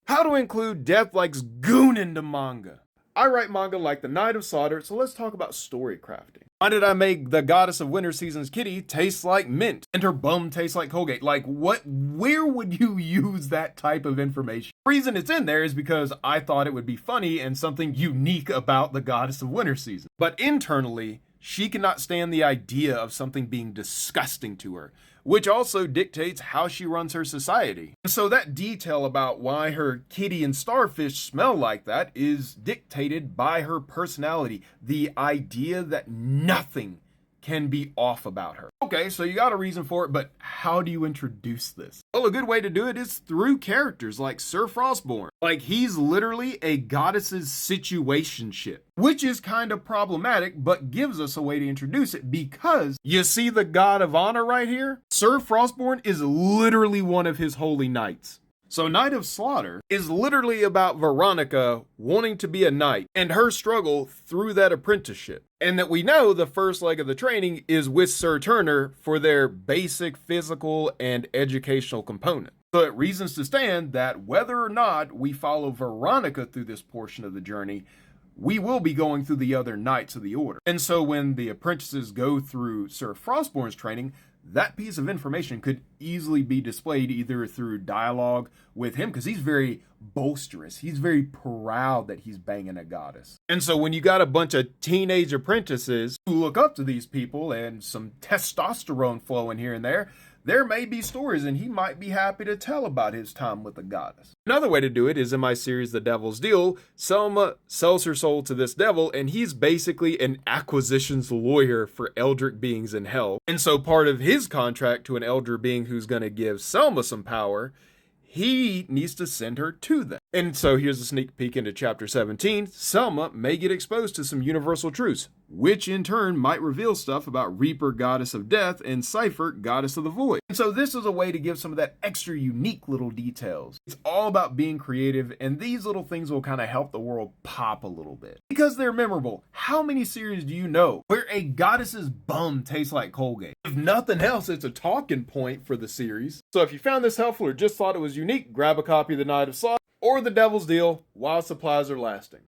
How to include death like's goon into manga. I write manga like the Knight of Slaughter, so let's talk about story crafting. Why did I make the Goddess of Winter Season's kitty taste like mint and her bum taste like Colgate? Like what, where would you use that type of information? The reason it's in there is because I thought it would be funny and something unique about the Goddess of Winter Season. But internally, she cannot stand the idea of something being disgusting to her, which also dictates how she runs her society. So that detail about why her kitty and starfish smell like that is dictated by her personality, the idea that nothing can be off about her. Okay, so you got a reason for it, but how do you introduce this? Well, a good way to do it is through characters like Sir Frostborn. Like, he's literally a goddess's situationship, which is kind of problematic, but gives us a way to introduce it because you see the god of honor right here? Sir Frostborn is literally one of his holy knights. So Knight of Slaughter is literally about Veronica wanting to be a knight and her struggle through that apprenticeship. And that we know the first leg of the training is with Sir Turner for their basic physical and educational component. So it reasons to stand that whether or not we follow Veronica through this portion of the journey, we will be going through the other knights of the order. And so when the apprentices go through Sir Frostborn's training, that piece of information could easily be displayed either through dialogue with him, because he's very boisterous. He's very proud that he's banging a goddess. And so when you got a bunch of teenage apprentices who look up to these people and some testosterone flowing here and there may be stories and he might be happy to tell about his time with the goddess. Another way to do it is in my series, The Devil's Deal. Selma sells her soul to this devil, and he's basically an acquisitions lawyer for eldritch beings in hell. And so part of his contract to an eldritch being who's going to give Selma some power, he needs to send her to them. And so here's a sneak peek into chapter 17. Selma may get exposed to some universal truths, which in turn might reveal stuff about Reaper, goddess of death, and Cypher, goddess of the void. And so this is a way to give some of that extra unique little details. It's all about being creative, and these little things will kind of help the world pop a little bit. Because they're memorable. How many series do you know where a goddess's bum tastes like Colgate? If nothing else, it's a talking point for the series. So if you found this helpful or just thought it was unique, grab a copy of The Knight of Slaughter or The Devil's Deal while supplies are lasting.